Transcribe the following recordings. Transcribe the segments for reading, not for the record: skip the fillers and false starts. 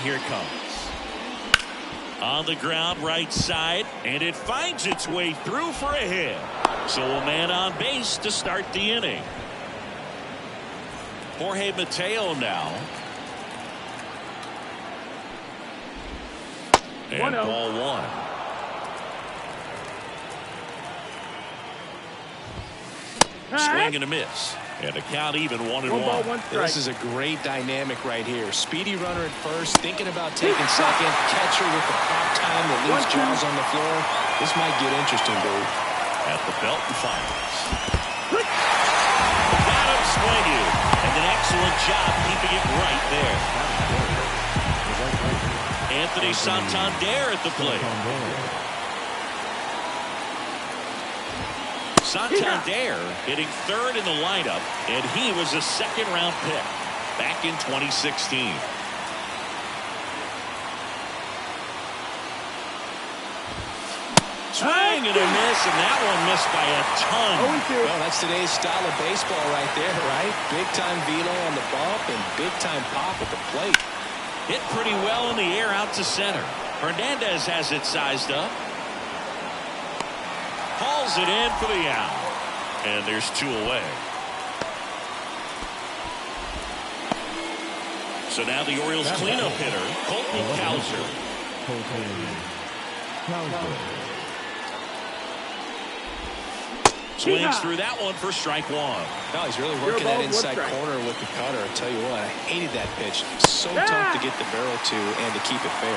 Here it comes. On the ground, right side, and it finds its way through for a hit. So a man on base to start the inning. Jorge Mateo now. And ball one. Swing and a miss. And the count even 1-1. This is a great dynamic right here. Speedy runner at first, thinking about taking second. Catcher with the pop time that leaves Charles on the floor. This might get interesting, dude. At the belt and fires. Got him swinging. And an excellent job keeping it right there. Anthony Santander at the plate. Santander hitting third in the lineup, and he was a second-round pick back in 2016. Swing and a miss, and that one missed by a ton. Well, that's today's style of baseball right there, right? Big-time velo on the bump and big-time pop at the plate. Hit pretty well in the air out to center. Hernandez has it sized up. Hauls it in for the out. And there's two away. So now the Orioles cleanup hitter, Colton Cowser. Swings through that one for strike one. No, he's really working that inside corner with the cutter. I tell you what, I hated that pitch. So tough to get the barrel to and to keep it fair.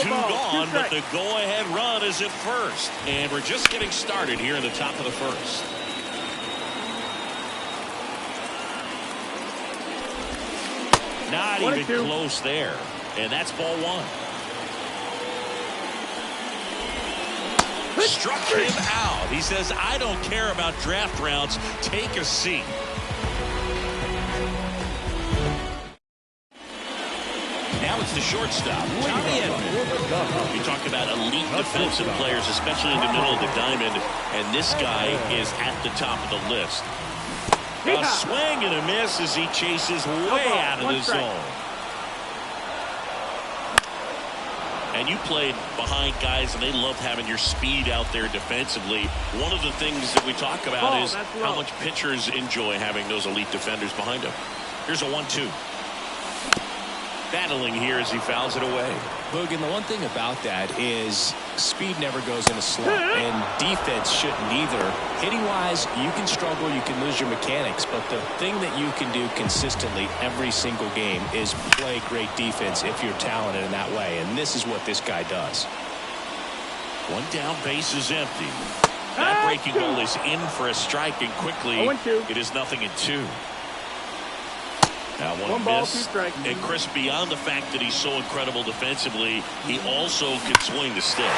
Two gone, but the go-ahead run is at first. And we're just getting started here in the top of the first. Not even close there. And that's ball one. Struck him out. He says, I don't care about draft rounds. Take a seat. Now it's the shortstop, Tommy Edman. We talk about elite defensive players, especially in the middle of the diamond, and this guy is at the top of the list. A swing and a miss as he chases way out of the zone. And you played behind guys, and they love having your speed out there defensively. One of the things that we talk about is how much pitchers enjoy having those elite defenders behind them. Here's a 1-2. Battling here as he fouls it away. Logan, the one thing about that is speed never goes in a slump, and defense shouldn't either. Hitting-wise, you can struggle, you can lose your mechanics, but the thing that you can do consistently every single game is play great defense if you're talented in that way, and this is what this guy does. One down, base is empty. That breaking ball is in for a strike, and quickly it is 0-2. Now one miss, and Chris, beyond the fact that he's so incredible defensively, he also can swing the stick.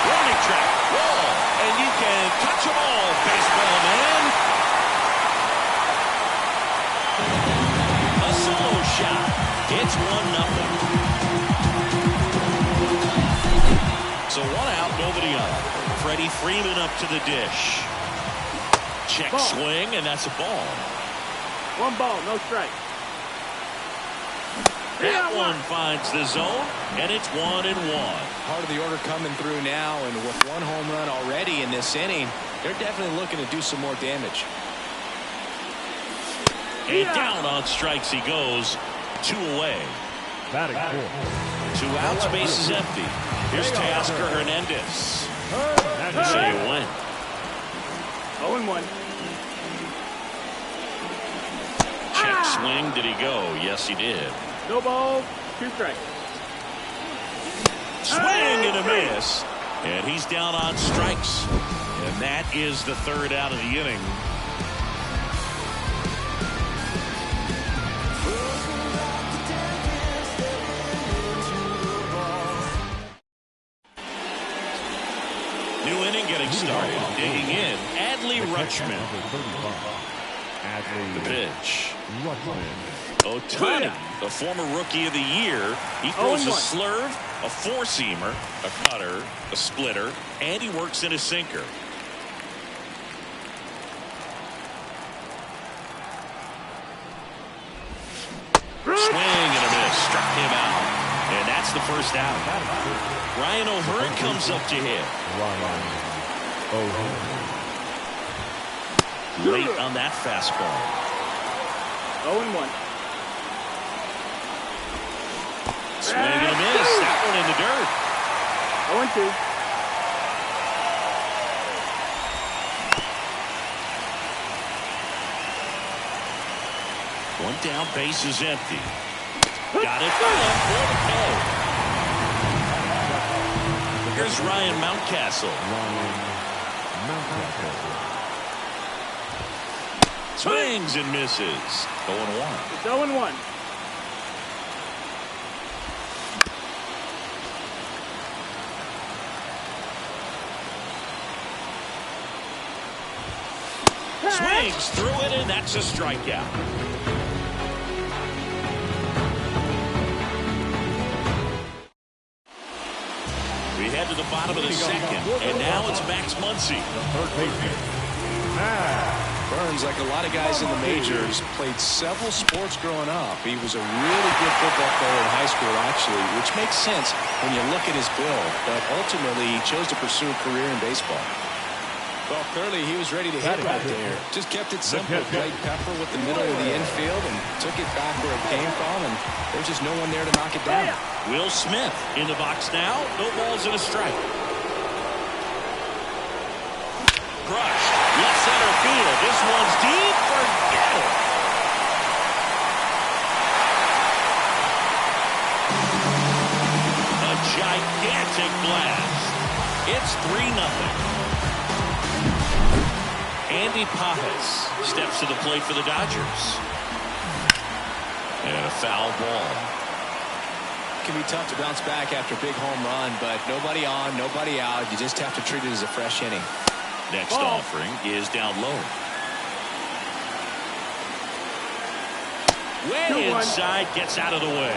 Warning track, wall, and you can touch them all, baseball man. A solo shot. It's 1-0. So one out, nobody on. Freddie Freeman up to the dish. Check swing, and that's a ball. One ball, no strike. That one finds the zone, and it's 1-1. Part of the order coming through now, and with one home run already in this inning, they're definitely looking to do some more damage. And down on strikes he goes. Two away. Two outs, base is empty. Here's Teoscar Hernandez. So you win. 0-1. Check swing. Did he go? Yes, he did. No balls, 2 strikes. Swing and a miss. And he's down on strikes. And that is the third out of the inning. New inning getting started. Digging in, Adley Rutschman. The pitch. Ohtani, the former Rookie of the Year. He throws a slurve, a four-seamer, a cutter, a splitter, and he works in a sinker. Swing and a miss. Struck him out. the first out. Ryan O'Hearn comes up to hit. Late on that fastball. 0-1. Swing and a miss. That one in the dirt. 0-2. One down, base is empty. Got it for him for the K. Here's Ryan Mountcastle. Swings and misses. 0-1. It's 0-1. Swings through it, and that's a strikeout. We head to the bottom of the second, and now it's Max Muncy. Burns, like a lot of guys in the majors, played several sports growing up. He was a really good football player in high school, actually, which makes sense when you look at his build. But ultimately, he chose to pursue a career in baseball. Well, clearly he was ready to hit right there. Just kept it simple. Played pepper with the middle of the infield and took it back where it came from, and there's just no one there to knock it down. Will Smith in the box now. No balls and a strike. Crushed. Left center field. This one's deep. Forget it. A gigantic blast. It's 3-0. Andy Pajes steps to the plate for the Dodgers. And a foul ball. It can be tough to bounce back after a big home run, but nobody on, nobody out. You just have to treat it as a fresh inning. Next offering is down low. Way inside, gets out of the way.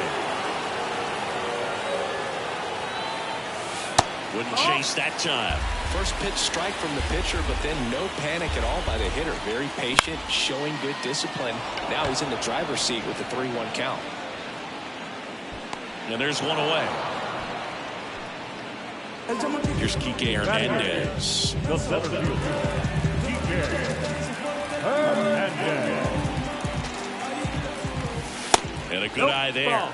Wouldn't chase that time. First pitch strike from the pitcher, but then no panic at all by the hitter. Very patient, showing good discipline. Now he's in the driver's seat with the 3-1 count. And there's one away. Here's Kike Hernandez. The center fielder, Kike Hernandez. And a good eye there.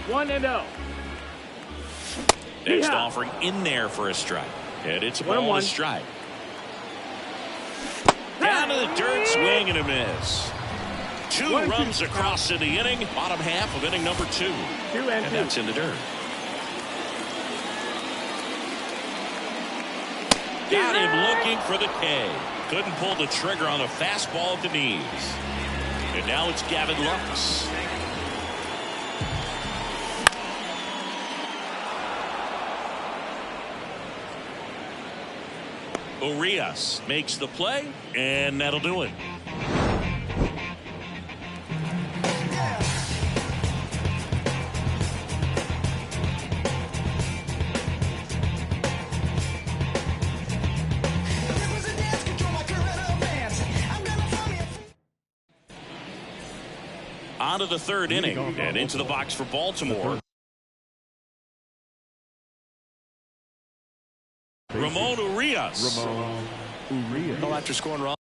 1-0. Next offering in there for a strike. And it's a ball and a strike. Down to the dirt, swing and a miss. Two runs across in the inning. Bottom half of inning number 2. And that's in the dirt. Got him looking for the K. Couldn't pull the trigger on a fastball at the knees. And now it's Gavin Lux. Urias makes the play, and that'll do it. On to the third inning and into the box for Baltimore. Ramon Urias. Well, after scoring wrong.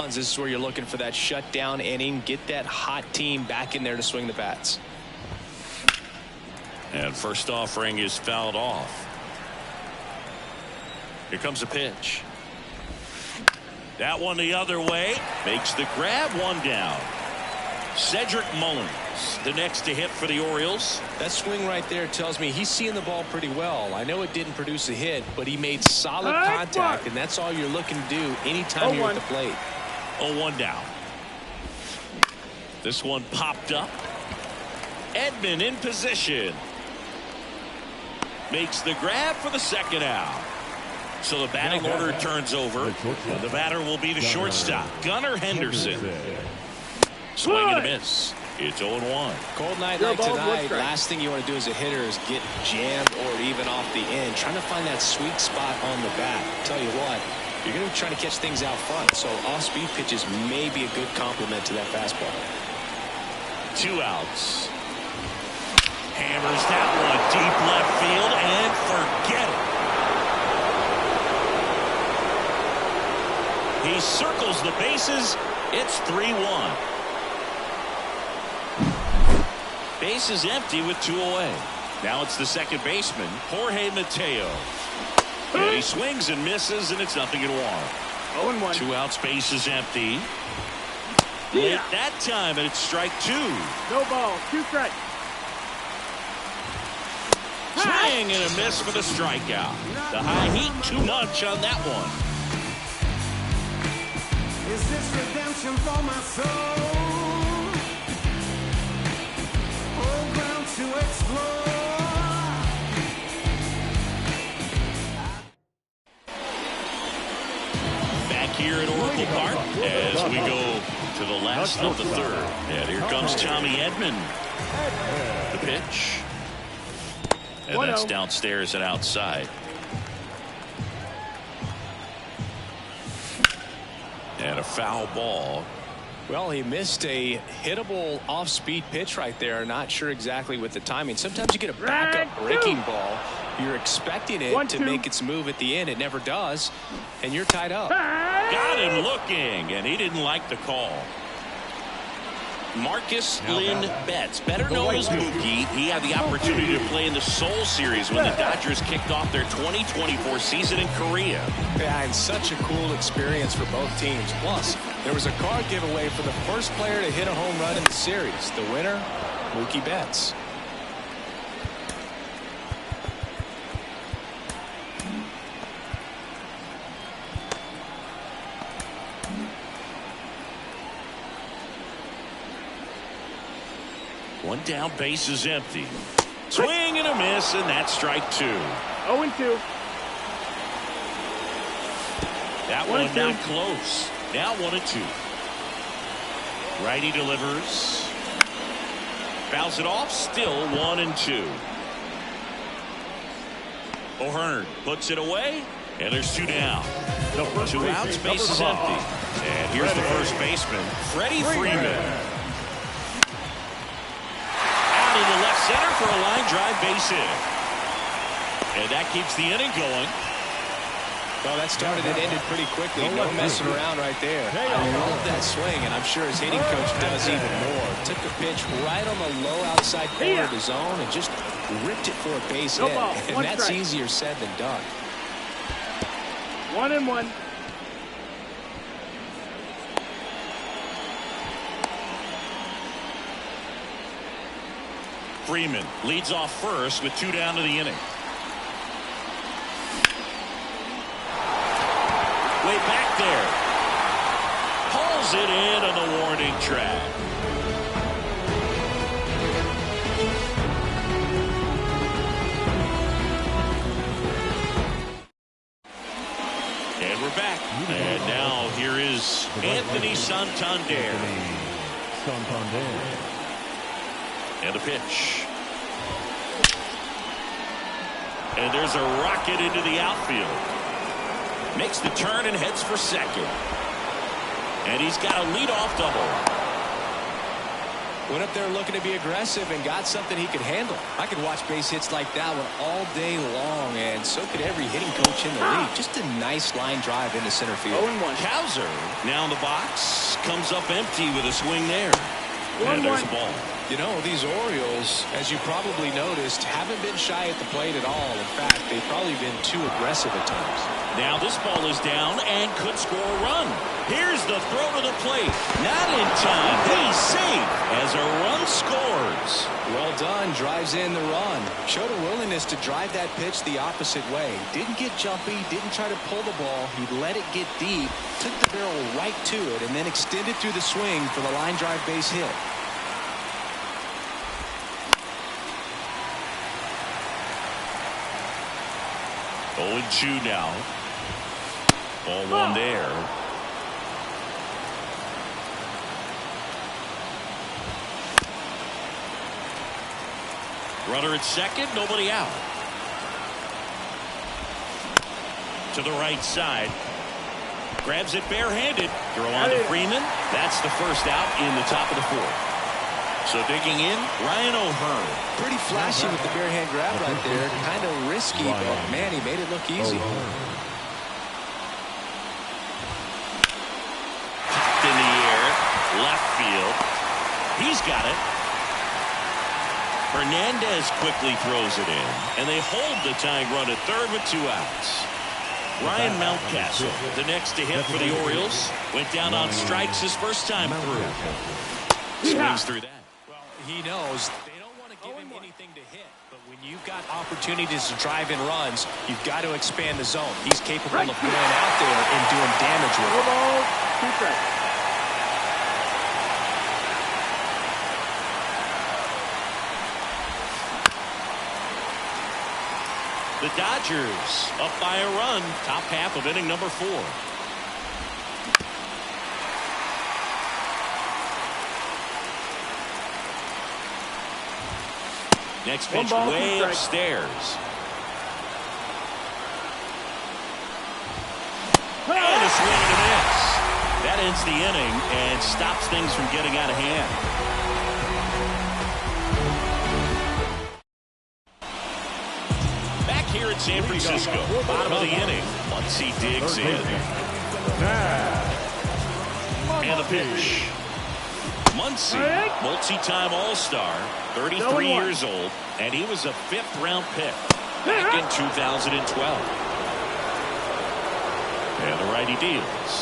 This is where you're looking for that shutdown inning. Get that hot team back in there to swing the bats. And first offering is fouled off. Here comes a pitch. That one the other way. Makes the grab, one down. Cedric Mullins, the next to hit for the Orioles. That swing right there tells me he's seeing the ball pretty well. I know it didn't produce a hit, but he made solid contact, and that's all you're looking to do anytime you're at the plate. 0-1 down. This one popped up. Edman in position. Makes the grab for the second out. So the batting order turns over. And the batter will be the shortstop, Gunnar Henderson. Swing and a miss. It's 0-1. Cold night like tonight, last thing you want to do as a hitter is get jammed or even off the end. Trying to find that sweet spot on the bat. Tell you what, you're going to be trying to catch things out front, so off-speed pitches may be a good complement to that fastball. 2 outs. Hammers that one deep left field and forget it. He circles the bases. It's 3-1. Base is empty with 2 away. Now it's the second baseman, Jorge Mateo. And he swings and misses, and it's 0-1. 0-1. 2 outs, base is empty. Late that time, and it's strike 2. No ball, 2 strikes. Swing and a miss for the strikeout. The high heat, too much on that one. Is this redemption for my soul? Program to explore. Back here at Oracle Park as we go to the last of the third. And here comes Tommy Edman. The pitch. And that's downstairs and outside. And a foul ball. Well, he missed a hittable off-speed pitch right there. Not sure exactly with the timing. Sometimes you get a backup breaking ball. You're expecting it to make its move at the end. It never does. And you're tied up. Got him looking, and he didn't like the call. Marcus Lynn Betts, better known as Mookie. He had the opportunity to play in the Seoul Series when the Dodgers kicked off their 2024 season in Korea. Yeah, and such a cool experience for both teams. Plus, there was a card giveaway for the first player to hit a home run in the series. The winner, Mookie Betts. One down, base is empty. Swing and a miss, and that's strike 2. 0-2. That one now close. Now 1-2. Righty delivers. Fouls it off. Still 1-2. O'Hearn puts it away, and there's 2 down. 2 outs, base is empty. And here's the first baseman, Freddie Freeman. In the left center for a line drive base hit. And that keeps the inning going. Well, that started and ended pretty quickly. No messing around right there. I love that swing, and I'm sure his hitting coach does even more. Took a pitch right on the low outside corner of the zone and just ripped it for a base hit. And that's easier said than done. 1-1. Freeman leads off first with 2 down to the inning. Way back there. Pulls it in on the warning track. And we're back. And now here is Anthony Santander. And the pitch. And there's a rocket into the outfield. Makes the turn and heads for second. And he's got a leadoff double. Went up there looking to be aggressive and got something he could handle. I could watch base hits like that one all day long, and so could every hitting coach in the league. Just a nice line drive into center field. 0-1. Kowser now in the box. Comes up empty with a swing there. And there's a ball. You know, these Orioles, as you probably noticed, haven't been shy at the plate at all. In fact, they've probably been too aggressive at times. Now this ball is down and could score a run. Here's the throw to the plate. Not in time. He's safe as a run scores. Well done. Drives in the run. Showed a willingness to drive that pitch the opposite way. Didn't get jumpy. Didn't try to pull the ball. He let it get deep. Took the barrel right to it and then extended through the swing for the line drive base hit. Oh, and 2 now. Ball 1 there. Runner at second, nobody out. To the right side. Grabs it barehanded. Throw on to Freeman. That's the first out in the top of the 4th. So digging in, Ryan O'Hearn. Pretty flashy with the bare hand grab right there. Kind of risky, but man, he made it look easy. In the air, left field. He's got it. Hernandez quickly throws it in, and they hold the tying run at third with 2 outs. Ryan Mountcastle, the next to hit for the Orioles, went down on strikes his first time through. Swings through that. He knows they don't want to give him anything to hit, but when you've got opportunities to drive in runs, you've got to expand the zone. He's capable of going out there and doing damage with it. Ball, 2 strikes. The Dodgers up by a run, top half of inning number 4. Next pitch way upstairs. And a swing and a miss. That ends the inning and stops things from getting out of hand. Back here at San Francisco, bottom of the inning. Muncy digs in. And the pitch. Muncy, multi-time All-Star, 33 years old, and he was a 5th-round pick back in 2012. And the righty deals.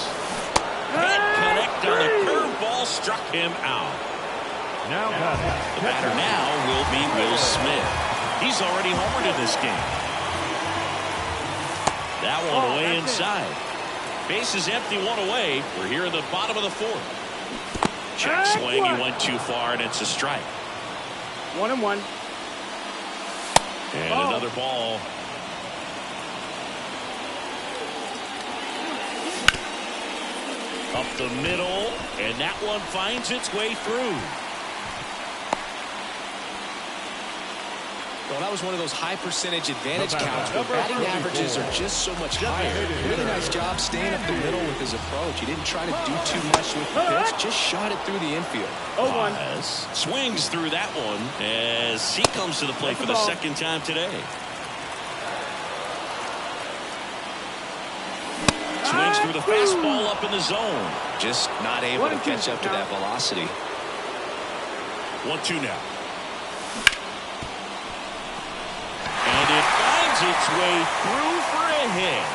Can't connect on the curveball, struck him out. Now the batter now will be Will Smith. He's already homered in this game. That one away inside. Base is empty, 1 away. We're here in the bottom of the 4th. Check swing, he went too far, and it's a strike. 1-1. And another ball. Up the middle, and that one finds its way through. Well, that was one of those high percentage advantage counts where batting averages are just so much higher. Really nice job staying up the middle with his approach. He didn't try to do too much with the pitch, just shot it through the infield. 0-1. Swings through that one as he comes to the plate for the 2nd time today. Swings through the fastball up in the zone. Just not able to catch up to that velocity. 1-2 now. It finds its way through for a hit.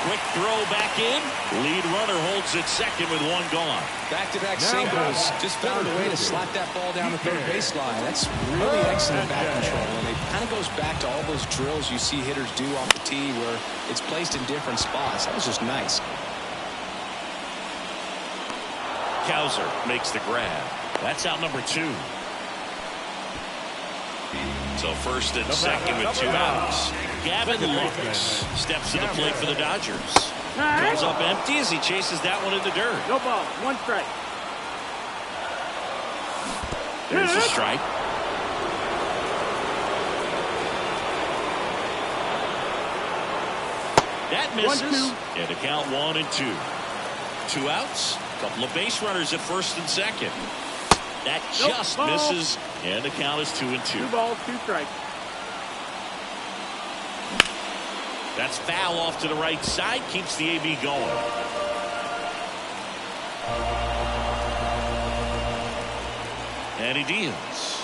Quick throw back in. Lead runner holds it second with 1 gone. Back-to-back singles. Just found a way to slap that ball down the third baseline. That's really excellent bat control. And it kind of goes back to all those drills you see hitters do off the tee where it's placed in different spots. That was just nice. Cowser makes the grab. That's out number 2. So first and second with 2 outs. Gavin Lux steps to the plate for the Dodgers. Goes up empty as he chases that one in the dirt. No ball, 1 strike. There's a strike. That misses. 1-2. And a count 1 and 2. 2 outs. Couple of base runners at first and second. That just misses, and the count is 2 and 2. 2 balls, 2 strikes. That's foul off to the right side, keeps the AB going. And he deals.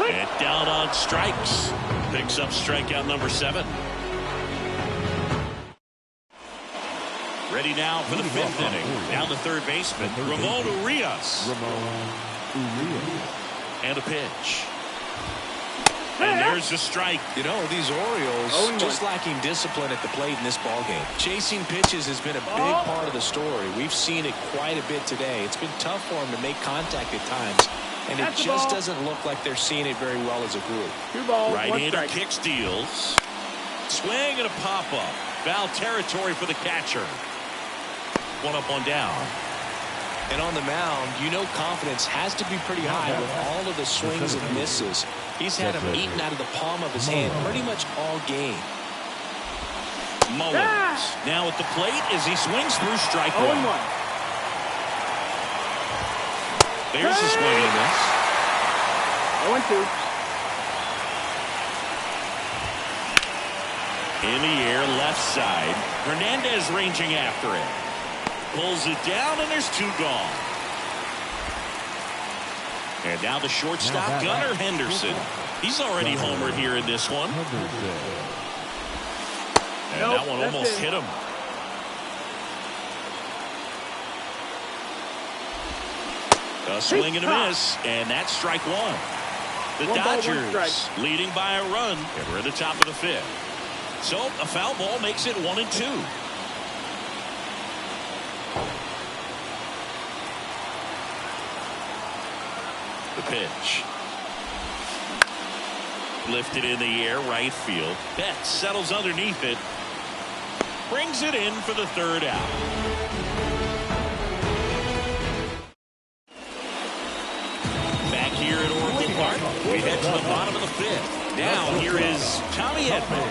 And down on strikes. Picks up strikeout number 7. Ready now for the 5th inning. Down the third baseman, Ramon Urias. And a pitch. And there's a strike. You know, these Orioles just lacking discipline at the plate in this ballgame. Chasing pitches has been a big part of the story. We've seen it quite a bit today. It's been tough for them to make contact at times, and it just doesn't look like they're seeing it very well as a group. 2 balls, 1 Right-hander strike. kicks, deals. Swing and a pop-up. Foul territory for the catcher. 1 up, 1 down. And on the mound, you know confidence has to be pretty high with all of the swings and misses. He's had them eaten out of the palm of his hand pretty much all game. Mullins now at the plate as he swings through strike 1. 0-1. There's a swing and a miss. 0-2. In the air, left side. Hernandez ranging after it. Pulls it down, and there's 2 gone. And now the shortstop, Gunnar Henderson. He's already homered here in this one. And that one almost hit him. A swing and a miss, and that's strike 1. The Dodgers leading by a run, and we're at the top of the 5th. So a foul ball makes it 1-2. The pitch. Lifted in the air, right field. Betts settles underneath it. Brings it in for the 3rd out. Back here at Oracle Park, we head to the bottom of the 5th. Now here is Tommy Edman.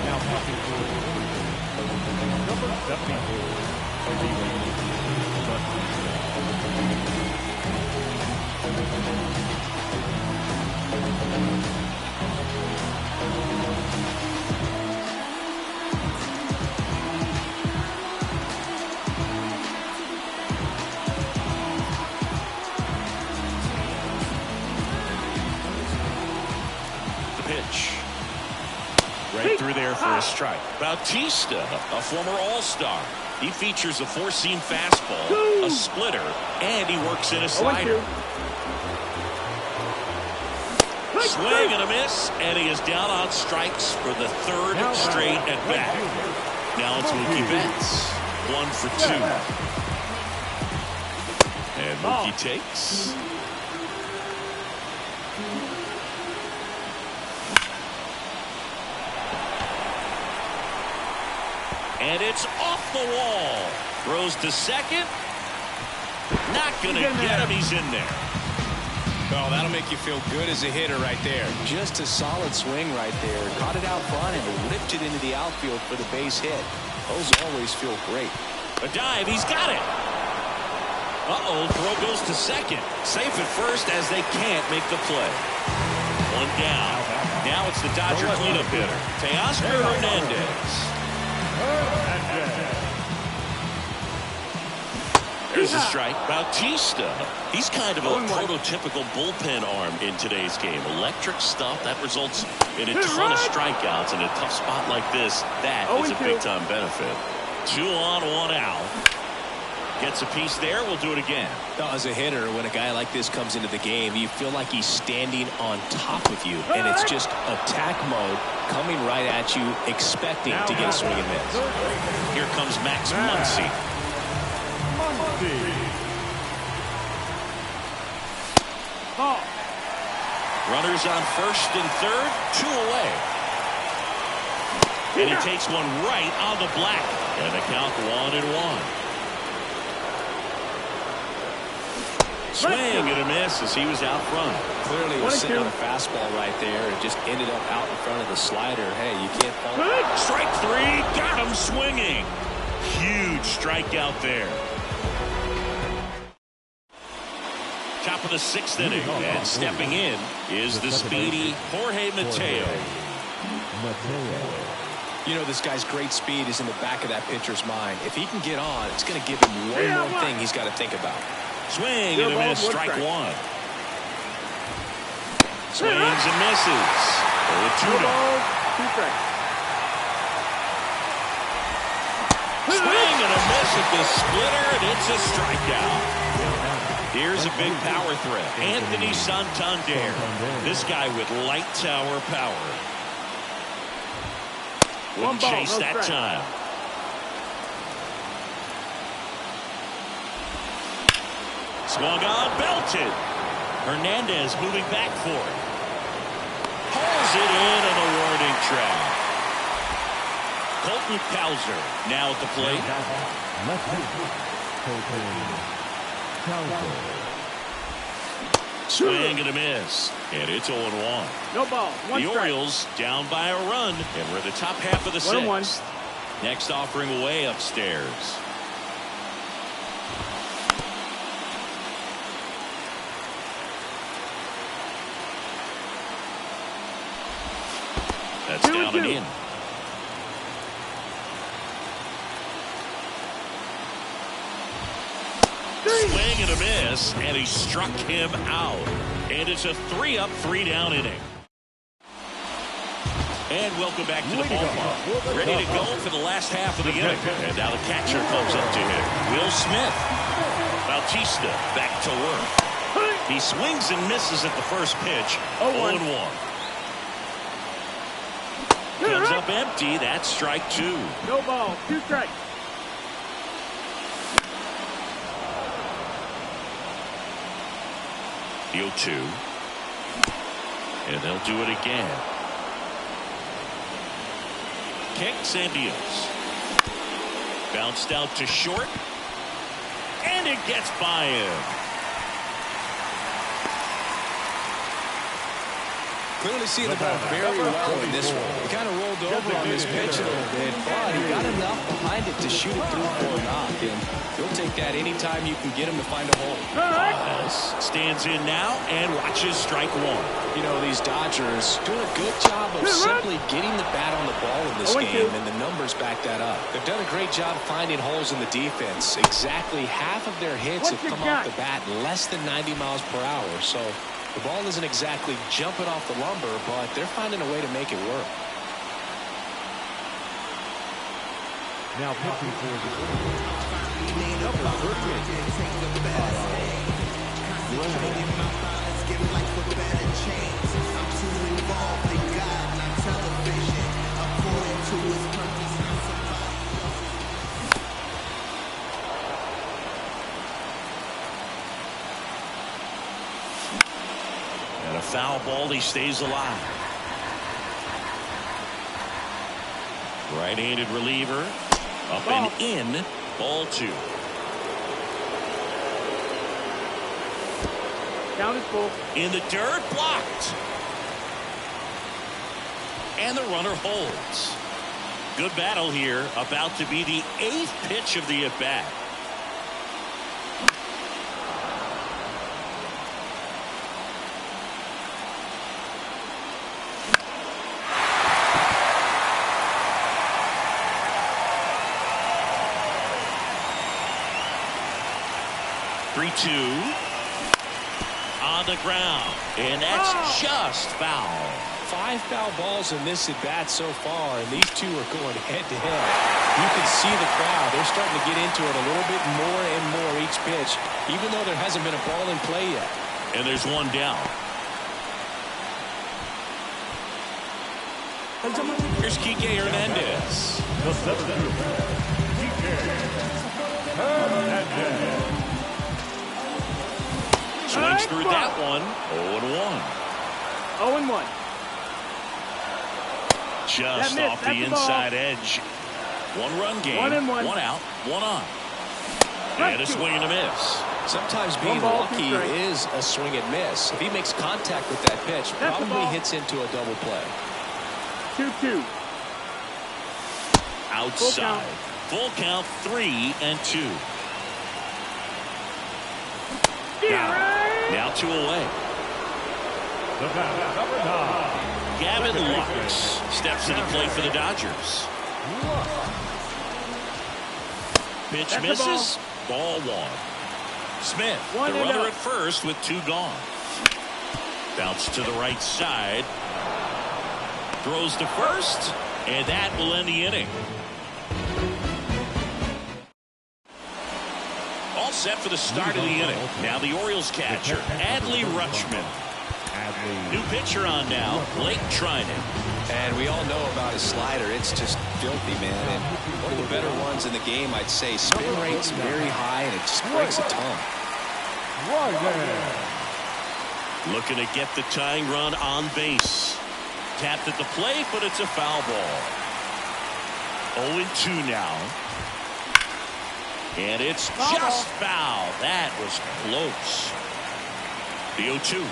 Now passing forward. Number Right through there for a strike. Bautista, a former All-Star. He features a 4-seam fastball, a splitter, and he works in a slider. Swing and a miss, and he is down on strikes for the 3rd straight at bat. Now it's Mookie Betts. 1 for 2. And Mookie takes. And it's off the wall. Throws to second. Not going to get him. He's in there. Oh, that'll make you feel good as a hitter right there. Just a solid swing right there. Caught it out front and ripped it into the outfield for the base hit. Those always feel great. A dive. He's got it. Uh-oh. Throw goes to second. Safe at first as they can't make the play. 1 down. Now it's the Dodger cleanup hitter, Teoscar Hernandez. There's a strike. Bautista. He's kind of a prototypical bullpen arm in today's game. Electric stuff that results in a ton of strikeouts in a tough spot like this. That is a big-time benefit. 2 on, 1 out. Gets a piece there. We'll do it again. Now, as a hitter, when a guy like this comes into the game, you feel like he's standing on top of you, and it's just attack mode coming right at you, expecting to get a swing and miss. Here comes Max Muncy. Runners on first and third, 2 away. And he takes one right on the black. And the count 1-1. Swing and a miss as he was out front. Clearly was sitting on a fastball right there and just ended up out in front of the slider. Hey, you can't fault. Strike 3, got him swinging. Huge strikeout there. Top of the 6th inning, and stepping in is the speedy Jorge Mateo. You know, this guy's great speed is in the back of that pitcher's mind. If he can get on, it's going to give him one more thing he's got to think about. Swing and a miss, strike one. Swings and misses. 0-2 now. Swing and a miss at the splitter, and it's a strikeout. Here's a big power threat. Anthony Santander. This guy with light tower power. Wouldn't chase that time. Swung on, belted. Hernandez moving back for it. Pulls it in on the warning track. Colton Cowser now at the plate. Swing and a miss. And it's 0-1. No ball. One the strike. Orioles down by a run. And we're in the top half of the sixth. Next offering away upstairs. That's down and in. Swing and a miss, and he struck him out. And it's a 3-up, 3-down inning. And welcome back to the ballpark. Ready to go for the last half of the inning. And now the catcher comes up to him. Will Smith. Bautista back to work. He swings and misses at the first pitch. 0-1. Comes up empty. That's strike two. No ball. 2 strikes. The 0-2. And they'll do it again. Kicks and deals. Bounced out to short. And it gets by him. Clearly see the ball very well in this one. He kind of rolled over on this pitch a little bit, but he got enough behind it to shoot it through for a knock. And he'll take that anytime you can get him to find a hole. Stands in now and watches strike one. You know, these Dodgers doing a good job of simply getting the bat on the ball in this game, and the numbers back that up. They've done a great job finding holes in the defense. Exactly half of their hits have come off the bat less than 90 miles per hour. So the ball isn't exactly jumping off the lumber, but they're finding a way to make it work. Now pitching for the And a foul ball, he stays alive. Right-handed reliever. Up and in. Ball two. Count is full. In the dirt, blocked. And the runner holds. Good battle here. About to be the 8th pitch of the at-bat. On the ground, and that's just foul. 5 foul balls in this at bat so far, and these two are going head to head. You can see the crowd. They're starting to get into it a little bit more and more each pitch, even though there hasn't been a ball in play yet. And there's one down. Here's Kike Hernandez. Swings through that one. 0-1. 0-1. Just off the inside edge. 1-run game. 1-1. 1 out, 1 on. And a swing and a miss. Sometimes being lucky is a swing and miss. If he makes contact with that pitch, probably hits into a double play. 2-2. Outside. Full count 3-2. Now 2 away. Gavin Lux steps into play for the Dodgers. Pitch misses. Ball 1. Smith, One the and runner out. at first with 2 gone. Bounce to the right side. Throws to first, and that will end the inning. All set for the start of the inning. Now the Orioles catcher, Adley Rutschman. New pitcher on now, Blake Trinan. And we all know about his slider. It's just filthy, man. And one of the better ones in the game, I'd say. Spin rate's very high, and it just breaks a ton. Looking to get the tying run on base. Tapped at the plate, but it's a foul ball. 0-2 now. And it's just foul. That was close. The 0-2.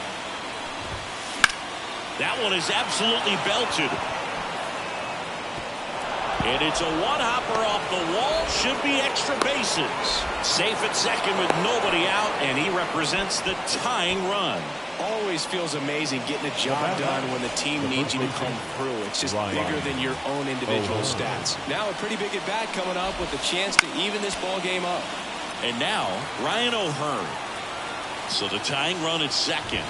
That one is absolutely belted. And it's a one-hopper off the wall. Should be extra bases. Safe at second with nobody out, and he represents the tying run. Always feels amazing getting a job done when the team needs you to come through. It's just bigger than your own individual stats. Now a pretty big at-bat coming up with a chance to even this ball game up. And now Ryan O'Hearn. So the tying run at second.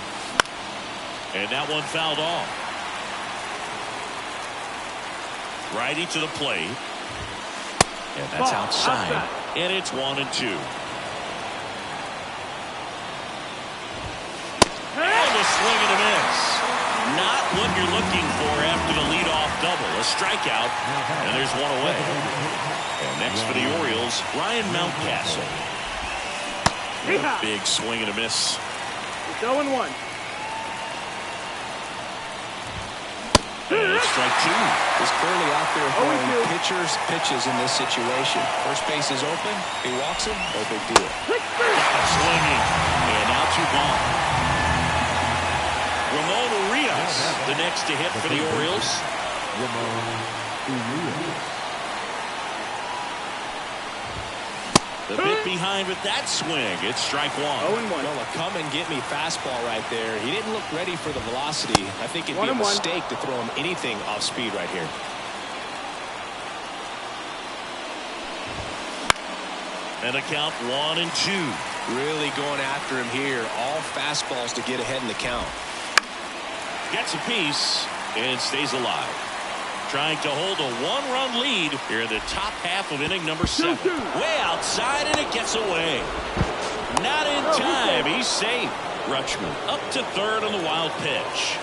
And that one fouled off. Righty to the plate. And that's outside. And it's 1-2. And a swing and a miss. Not what you're looking for after the leadoff double. A strikeout. And there's one away. And next for the Orioles, Ryan Mountcastle. A big swing and a miss. It's 0-1. And it's strike 2. He's clearly out there throwing pitcher's pitches in this situation. First base is open. He walks him. No big deal. Swinging. And now 2 gone. Ramon Urias, the next to hit for the Orioles. The bit behind with that swing. It's strike 1. 0-1. Well, a come and get me fastball right there. He didn't look ready for the velocity. I think it'd be a mistake to throw him anything off speed right here. And a count 1-2. Really going after him here. All fastballs to get ahead in the count. Gets a piece and stays alive. Trying to hold a 1-run lead here in the top half of inning number 7. Way outside, and it gets away. Not in time. He's safe. Rutschman up to third on the wild pitch.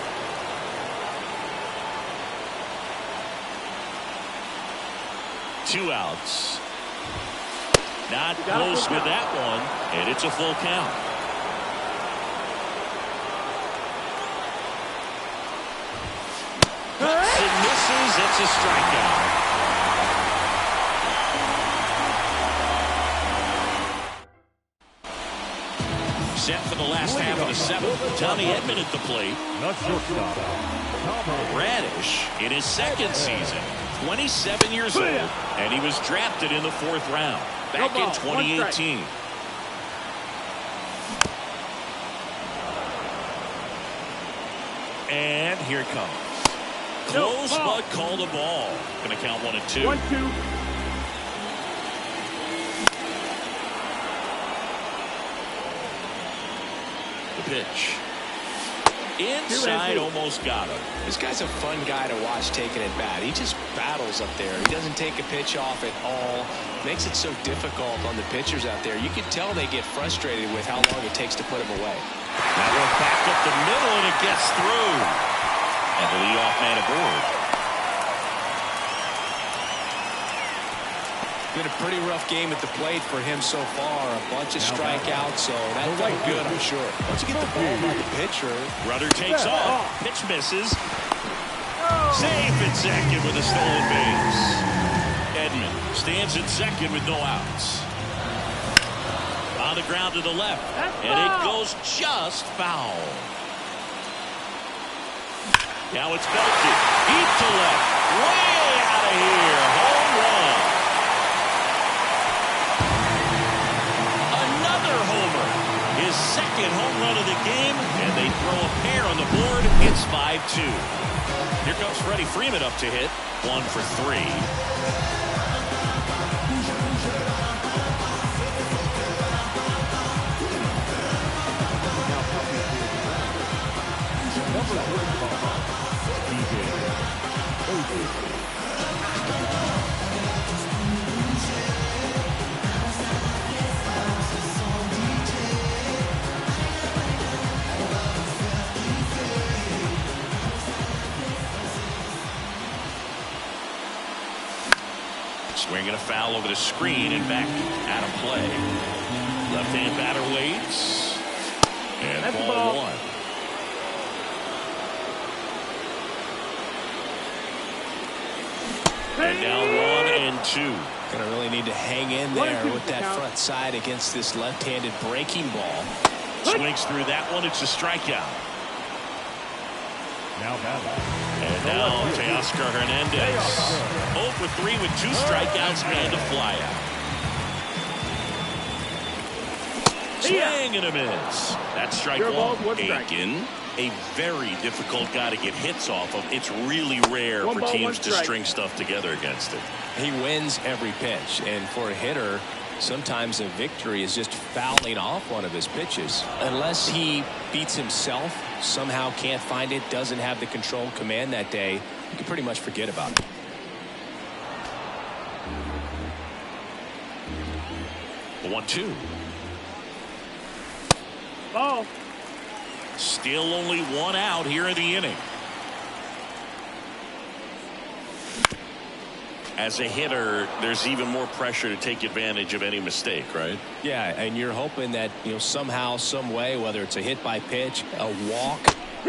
Two outs. Not close with that one, and it's a full count. Cuts and misses. It's a strikeout. Set for the last half of the 7th. Tommy Edman at the plate. Radish in his second season. 27 years old. And he was drafted in the 4th round. Back in 2018. And here it comes. Close, but called a ball. Going to count 1-2. 1-2. The pitch. Inside, almost got him. This guy's a fun guy to watch taking at bat. He just battles up there. He doesn't take a pitch off at all. Makes it so difficult on the pitchers out there. You can tell they get frustrated with how long it takes to put him away. That one back up the middle, and it gets through. And the leadoff man aboard. Been a pretty rough game at the plate for him so far. A bunch of strikeouts, so that felt good, I'm sure. Once you get the ball by the pitcher. Rudder takes off. Pitch misses. Safe at second with a stolen base. Edman stands at second with no outs. On the ground to the left. And it goes just foul. Now it's belted. Deep to left. Way out of here. Home run. Another homer. His second home run of the game. And they throw a pair on the board. It's 5-2. Here comes Freddie Freeman up to hit. 1 for 3. Swinging a foul over the screen and back out of play. Left-hand batter waits. And That's ball the ball. one. And down 1-2. Going to really need to hang in there with that front side against this left-handed breaking ball. Swings through that one. It's a strikeout. Now batting. And now Teoscar Hernandez. 0 for 3 with 2 strikeouts and a flyout. Swing and a miss. That's strike Your ball, one. one strike. Aiken, a very difficult guy to get hits off of. It's really rare One for ball, teams one to strike. string stuff together against him. He wins every pitch, and for a hitter, sometimes a victory is just fouling off one of his pitches. Unless he beats himself, somehow can't find it, doesn't have the control command that day, you can pretty much forget about it. The 1-2. Ball. Still only 1 out here in the inning. As a hitter, there's even more pressure to take advantage of any mistake, right? Yeah, and you're hoping that, somehow, some way, whether it's a hit by pitch, a walk,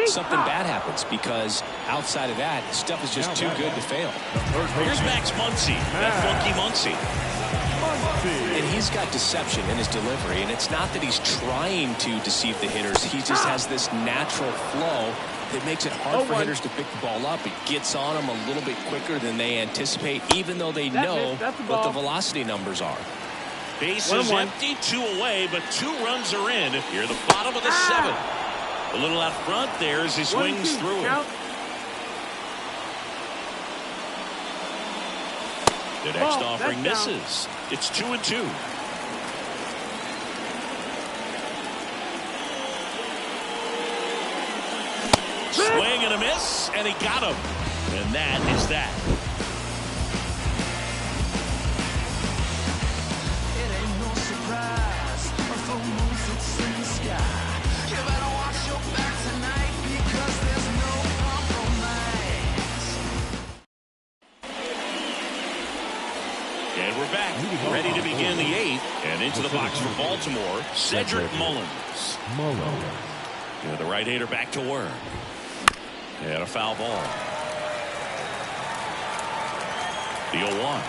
something bad happens, because outside of that, stuff is just too good to fail. Here's Max Muncy, that funky Muncy. And he's got deception in his delivery, and it's not that he's trying to deceive the hitters. He just has this natural flow that makes it hard for hitters to pick the ball up. It gets on them a little bit quicker than they anticipate, even though they know what the velocity numbers are. Bases empty, 2 away, but 2 runs are in. Here, the bottom of the 7th. A little out front there as he swings through it. The next offering misses. It's 2-2. Swing and a miss, and he got him. And that is that. It ain't no surprise. A full moon sits in the sky. You better watch your back tonight because there's no compromise. And we're back, ready to begin the 8th. And into the box for Baltimore, Cedric Mullins. Yeah, the right-hander back to work. And a foul ball. The 0-1.